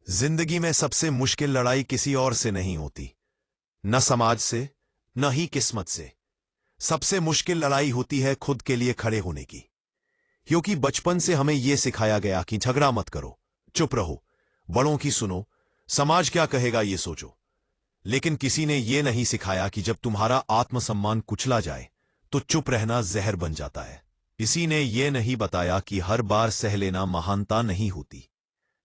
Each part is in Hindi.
जिंदगी में सबसे मुश्किल लड़ाई किसी और से नहीं होती, न समाज से, न ही किस्मत से। सबसे मुश्किल लड़ाई होती है खुद के लिए खड़े होने की। क्योंकि बचपन से हमें यह सिखाया गया कि झगड़ा मत करो, चुप रहो, बड़ों की सुनो, समाज क्या कहेगा ये सोचो। लेकिन किसी ने यह नहीं सिखाया कि जब तुम्हारा आत्मसम्मान कुचला जाए तो चुप रहना जहर बन जाता है। किसी ने यह नहीं बताया कि हर बार सह लेना महानता नहीं होती।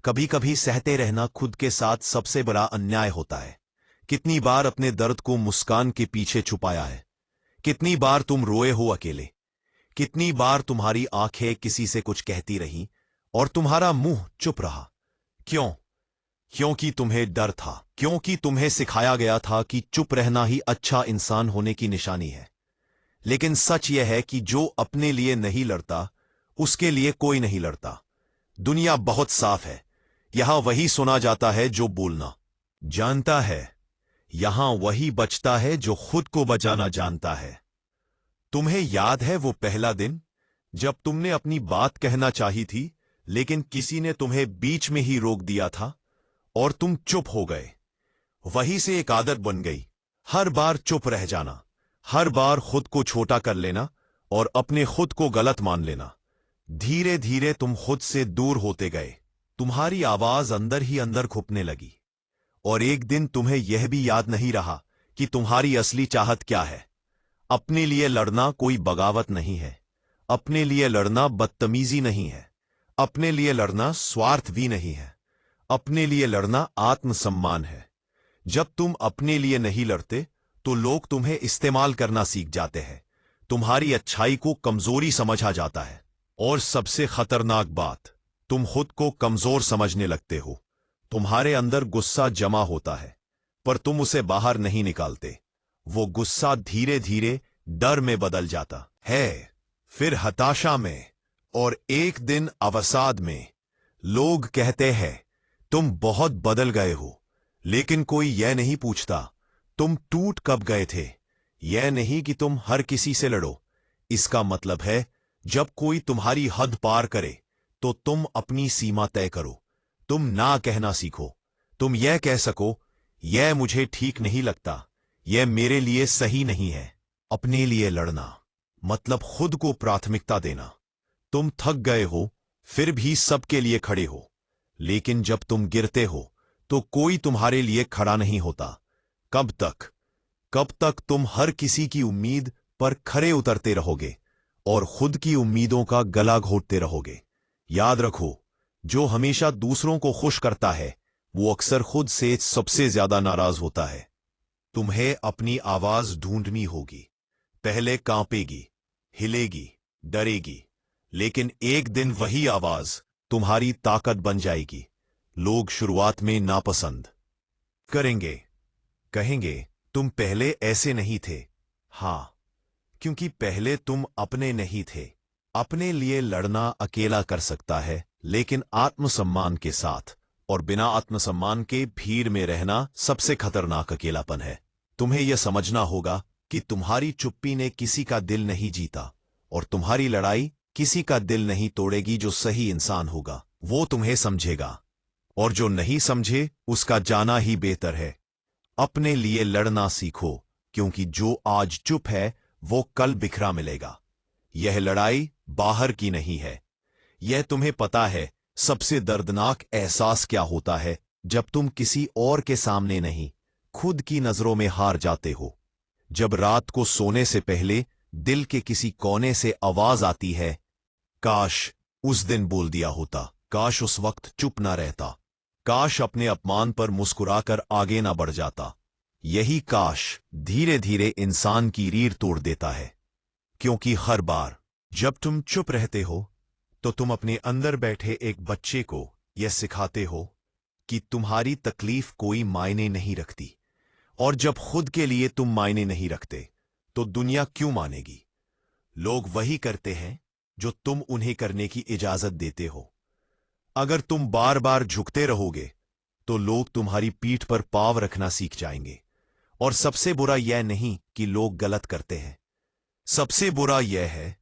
कभी कभी सहते रहना खुद के साथ सबसे बड़ा अन्याय होता है। कितनी बार अपने दर्द को मुस्कान के पीछे छुपाया है? कितनी बार तुम रोए हो अकेले? कितनी बार तुम्हारी आंखें किसी से कुछ कहती रहीं और तुम्हारा मुंह चुप रहा? क्यों? क्योंकि तुम्हें डर था, क्योंकि तुम्हें सिखाया गया था कि चुप रहना ही अच्छा इंसान होने की निशानी है। लेकिन सच यह है कि जो अपने लिए नहीं लड़ता, उसके लिए कोई नहीं लड़ता। दुनिया बहुत साफ है, यहां वही सुना जाता है जो बोलना जानता है, यहां वही बचता है जो खुद को बचाना जानता है। तुम्हें याद है वो पहला दिन जब तुमने अपनी बात कहना चाही थी, लेकिन किसी ने तुम्हें बीच में ही रोक दिया था और तुम चुप हो गए? वहीं से एक आदत बन गई, हर बार चुप रह जाना, हर बार खुद को छोटा कर लेना और अपने खुद को गलत मान लेना। धीरे धीरे तुम खुद से दूर होते गए, तुम्हारी आवाज अंदर ही अंदर घुपने लगी। और एक दिन तुम्हें यह भी याद नहीं रहा कि तुम्हारी असली चाहत क्या है। अपने लिए लड़ना कोई बगावत नहीं है, अपने लिए लड़ना बदतमीजी नहीं है, अपने लिए लड़ना स्वार्थ भी नहीं है, अपने लिए लड़ना आत्मसम्मान है। जब तुम अपने लिए नहीं लड़ते तो लोग तुम्हें इस्तेमाल करना सीख जाते हैं, तुम्हारी अच्छाई को कमजोरी समझा जाता है। और सबसे खतरनाक बात, तुम खुद को कमजोर समझने लगते हो। तुम्हारे अंदर गुस्सा जमा होता है, पर तुम उसे बाहर नहीं निकालते। वो गुस्सा धीरे धीरे डर में बदल जाता है, फिर हताशा में, और एक दिन अवसाद में। लोग कहते हैं तुम बहुत बदल गए हो, लेकिन कोई यह नहीं पूछता तुम टूट कब गए थे। यह नहीं कि तुम हर किसी से लड़ो, इसका मतलब है जब कोई तुम्हारी हद पार करे तो तुम अपनी सीमा तय करो। तुम ना कहना सीखो, तुम यह कह सको यह मुझे ठीक नहीं लगता, यह मेरे लिए सही नहीं है। अपने लिए लड़ना मतलब खुद को प्राथमिकता देना। तुम थक गए हो फिर भी सबके लिए खड़े हो, लेकिन जब तुम गिरते हो तो कोई तुम्हारे लिए खड़ा नहीं होता। कब तक? कब तक तुम हर किसी की उम्मीद पर खरे उतरते रहोगे और खुद की उम्मीदों का गला घोटते रहोगे? याद रखो, जो हमेशा दूसरों को खुश करता है वो अक्सर खुद से सबसे ज्यादा नाराज होता है। तुम्हें अपनी आवाज ढूंढनी होगी। पहले कांपेगी, हिलेगी, डरेगी, लेकिन एक दिन वही आवाज तुम्हारी ताकत बन जाएगी। लोग शुरुआत में नापसंद करेंगे, कहेंगे तुम पहले ऐसे नहीं थे। हां, क्योंकि पहले तुम अपने नहीं थे। अपने लिए लड़ना अकेला कर सकता है, लेकिन आत्मसम्मान के साथ और बिना आत्मसम्मान के भीड़ में रहना सबसे खतरनाक अकेलापन है। तुम्हें यह समझना होगा कि तुम्हारी चुप्पी ने किसी का दिल नहीं जीता, और तुम्हारी लड़ाई किसी का दिल नहीं तोड़ेगी। जो सही इंसान होगा वो तुम्हें समझेगा, और जो नहीं समझे उसका जाना ही बेहतर है। अपने लिए लड़ना सीखो, क्योंकि जो आज चुप है वो कल बिखरा मिलेगा। यह लड़ाई बाहर की नहीं है। यह तुम्हें पता है सबसे दर्दनाक एहसास क्या होता है? जब तुम किसी और के सामने नहीं, खुद की नजरों में हार जाते हो। जब रात को सोने से पहले दिल के किसी कोने से आवाज आती है, काश उस दिन बोल दिया होता, काश उस वक्त चुप ना रहता, काश अपने अपमान पर मुस्कुराकर आगे ना बढ़ जाता। यही काश धीरे धीरे इंसान की रीढ़ तोड़ देता है। क्योंकि हर बार जब तुम चुप रहते हो तो तुम अपने अंदर बैठे एक बच्चे को यह सिखाते हो कि तुम्हारी तकलीफ कोई मायने नहीं रखती। और जब खुद के लिए तुम मायने नहीं रखते तो दुनिया क्यों मानेगी? लोग वही करते हैं जो तुम उन्हें करने की इजाजत देते हो। अगर तुम बार बार झुकते रहोगे तो लोग तुम्हारी पीठ पर पांव रखना सीख जाएंगे। और सबसे बुरा यह नहीं कि लोग गलत करते हैं, सबसे बुरा यह है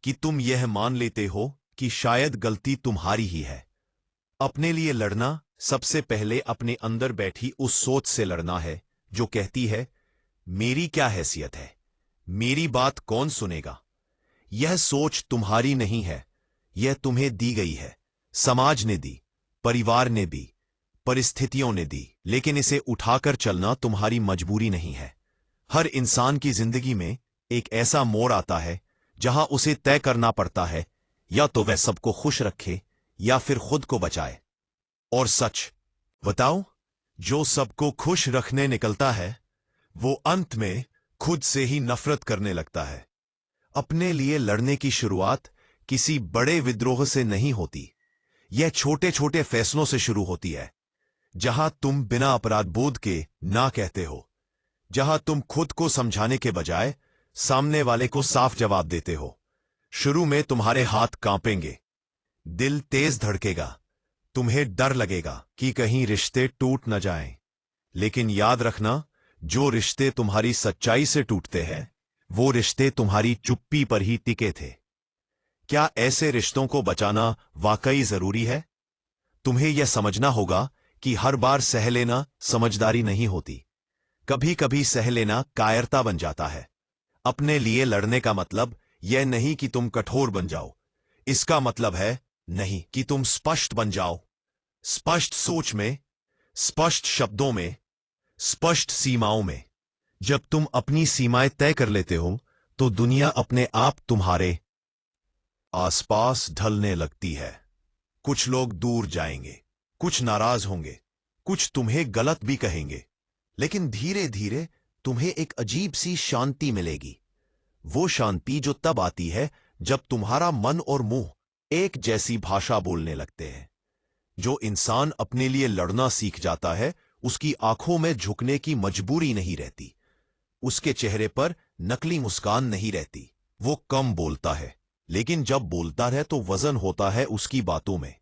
कि तुम यह मान लेते हो कि शायद गलती तुम्हारी ही है। अपने लिए लड़ना सबसे पहले अपने अंदर बैठी उस सोच से लड़ना है जो कहती है, मेरी क्या हैसियत है, मेरी बात कौन सुनेगा। यह सोच तुम्हारी नहीं है, यह तुम्हें दी गई है। समाज ने दी, परिवार ने दी, परिस्थितियों ने दी, लेकिन इसे उठाकर चलना तुम्हारी मजबूरी नहीं है। हर इंसान की जिंदगी में एक ऐसा मोड़ आता है जहां उसे तय करना पड़ता है, या तो वह सबको खुश रखे या फिर खुद को बचाए। और सच बताओ, जो सबको खुश रखने निकलता है वो अंत में खुद से ही नफरत करने लगता है। अपने लिए लड़ने की शुरुआत किसी बड़े विद्रोह से नहीं होती, यह छोटे छोटे फैसलों से शुरू होती है। जहां तुम बिना अपराध बोध के ना कहते हो, जहां तुम खुद को समझाने के बजाय सामने वाले को साफ जवाब देते हो। शुरू में तुम्हारे हाथ कांपेंगे, दिल तेज धड़केगा, तुम्हें डर लगेगा कि कहीं रिश्ते टूट न जाएं। लेकिन याद रखना, जो रिश्ते तुम्हारी सच्चाई से टूटते हैं वो रिश्ते तुम्हारी चुप्पी पर ही टिके थे। क्या ऐसे रिश्तों को बचाना वाकई जरूरी है? तुम्हें यह समझना होगा कि हर बार सह लेना समझदारी नहीं होती, कभी कभी सह लेना कायरता बन जाता है। अपने लिए लड़ने का मतलब यह नहीं कि तुम कठोर बन जाओ, इसका मतलब है नहीं कि तुम स्पष्ट बन जाओ। स्पष्ट सोच में, स्पष्ट शब्दों में, स्पष्ट सीमाओं में। जब तुम अपनी सीमाएं तय कर लेते हो तो दुनिया अपने आप तुम्हारे आसपास ढलने लगती है। कुछ लोग दूर जाएंगे, कुछ नाराज होंगे, कुछ तुम्हें गलत भी कहेंगे, लेकिन धीरे धीरे तुम्हें एक अजीब सी शांति मिलेगी। वो शांति जो तब आती है जब तुम्हारा मन और मुंह एक जैसी भाषा बोलने लगते हैं। जो इंसान अपने लिए लड़ना सीख जाता है उसकी आंखों में झुकने की मजबूरी नहीं रहती, उसके चेहरे पर नकली मुस्कान नहीं रहती। वो कम बोलता है, लेकिन जब बोलता है तो वजन होता है उसकी बातों में।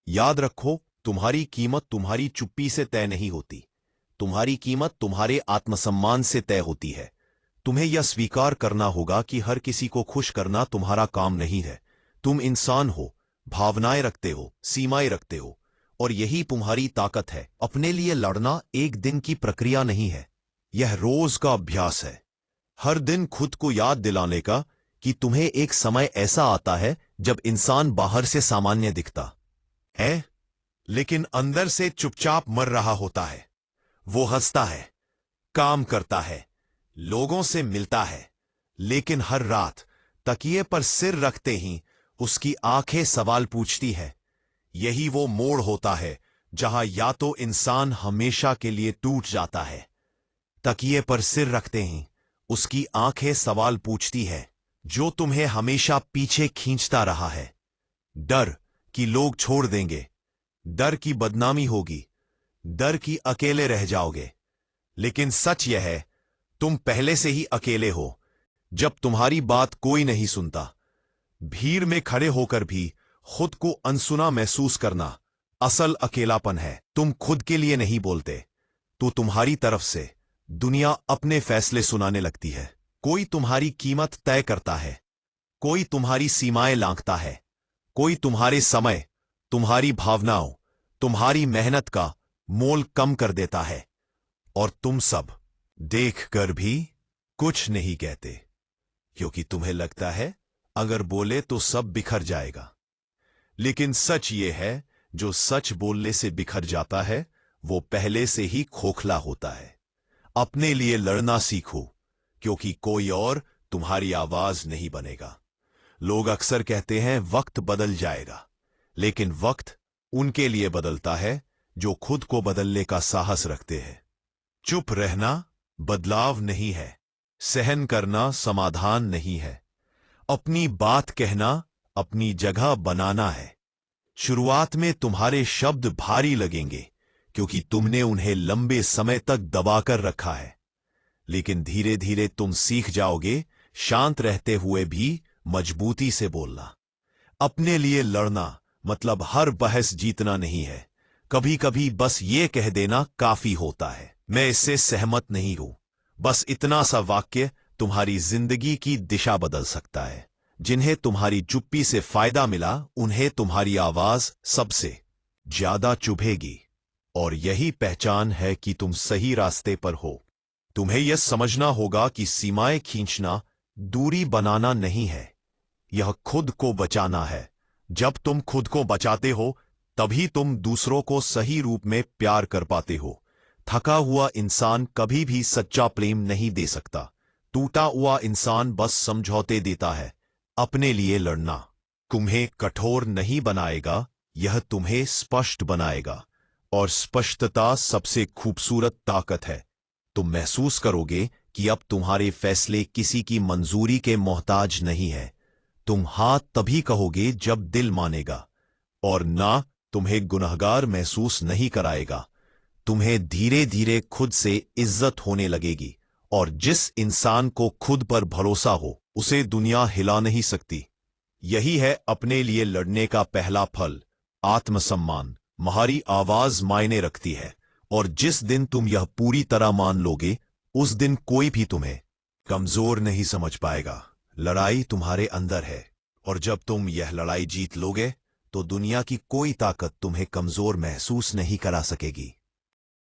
याद रखो, तुम्हारी कीमत तुम्हारी चुप्पी से तय नहीं होती, तुम्हारी कीमत तुम्हारे आत्मसम्मान से तय होती है। तुम्हें यह स्वीकार करना होगा कि हर किसी को खुश करना तुम्हारा काम नहीं है। तुम इंसान हो, भावनाएं रखते हो, सीमाएं रखते हो, और यही तुम्हारी ताकत है। अपने लिए लड़ना एक दिन की प्रक्रिया नहीं है, यह रोज का अभ्यास है। हर दिन खुद को याद दिलाने का कि तुम्हें एक समय ऐसा आता है जब इंसान बाहर से सामान्य दिखता है, लेकिन अंदर से चुपचाप मर रहा होता है। वो हंसता है, काम करता है, लोगों से मिलता है, लेकिन हर रात तकिए पर सिर रखते ही उसकी आंखें सवाल पूछती है। यही वो मोड़ होता है जहां या तो इंसान हमेशा के लिए टूट जाता है। तकिए पर सिर रखते ही उसकी आंखें सवाल पूछती है जो तुम्हें हमेशा पीछे खींचता रहा है। डर कि लोग छोड़ देंगे, डर की बदनामी होगी, डर कि अकेले रह जाओगे। लेकिन सच यह है, तुम पहले से ही अकेले हो। जब तुम्हारी बात कोई नहीं सुनता, भीड़ में खड़े होकर भी खुद को अनसुना महसूस करना असल अकेलापन है। तुम खुद के लिए नहीं बोलते तो तुम्हारी तरफ से दुनिया अपने फैसले सुनाने लगती है। कोई तुम्हारी कीमत तय करता है, कोई तुम्हारी सीमाएं लांघता है, कोई तुम्हारे समय, तुम्हारी भावनाओं, तुम्हारी मेहनत का मोल कम कर देता है। और तुम सब देखकर भी कुछ नहीं कहते, क्योंकि तुम्हें लगता है अगर बोले तो सब बिखर जाएगा। लेकिन सच ये है, जो सच बोलने से बिखर जाता है वो पहले से ही खोखला होता है। अपने लिए लड़ना सीखो, क्योंकि कोई और तुम्हारी आवाज नहीं बनेगा। लोग अक्सर कहते हैं वक्त बदल जाएगा, लेकिन वक्त उनके लिए बदलता है जो खुद को बदलने का साहस रखते हैं। चुप रहना बदलाव नहीं है, सहन करना समाधान नहीं है, अपनी बात कहना अपनी जगह बनाना है। शुरुआत में तुम्हारे शब्द भारी लगेंगे क्योंकि तुमने उन्हें लंबे समय तक दबाकर रखा है, लेकिन धीरे धीरे तुम सीख जाओगे शांत रहते हुए भी मजबूती से बोलना। अपने लिए लड़ना मतलब हर बहस जीतना नहीं है, कभी कभी बस ये कह देना काफी होता है, मैं इससे सहमत नहीं हूं। बस इतना सा वाक्य तुम्हारी जिंदगी की दिशा बदल सकता है। जिन्हें तुम्हारी चुप्पी से फायदा मिला, उन्हें तुम्हारी आवाज सबसे ज्यादा चुभेगी। और यही पहचान है कि तुम सही रास्ते पर हो। तुम्हें यह समझना होगा कि सीमाएं खींचना दूरी बनाना नहीं है, यह खुद को बचाना है। जब तुम खुद को बचाते हो तभी तुम दूसरों को सही रूप में प्यार कर पाते हो। थका हुआ इंसान कभी भी सच्चा प्रेम नहीं दे सकता। टूटा हुआ इंसान बस समझौते देता है। अपने लिए लड़ना तुम्हें कठोर नहीं बनाएगा, यह तुम्हें स्पष्ट बनाएगा। और स्पष्टता सबसे खूबसूरत ताकत है। तुम महसूस करोगे कि अब तुम्हारे फैसले किसी की मंजूरी के मोहताज नहीं है। तुम हाँ तभी कहोगे जब दिल मानेगा, और ना तुम्हें गुनहगार महसूस नहीं कराएगा। तुम्हें धीरे धीरे खुद से इज्जत होने लगेगी, और जिस इंसान को खुद पर भरोसा हो उसे दुनिया हिला नहीं सकती। यही है अपने लिए लड़ने का पहला फल, आत्मसम्मान। तुम्हारी आवाज मायने रखती है, और जिस दिन तुम यह पूरी तरह मान लोगे उस दिन कोई भी तुम्हें कमजोर नहीं समझ पाएगा। लड़ाई तुम्हारे अंदर है, और जब तुम यह लड़ाई जीत लोगे तो दुनिया की कोई ताकत तुम्हें कमजोर महसूस नहीं करा सकेगी।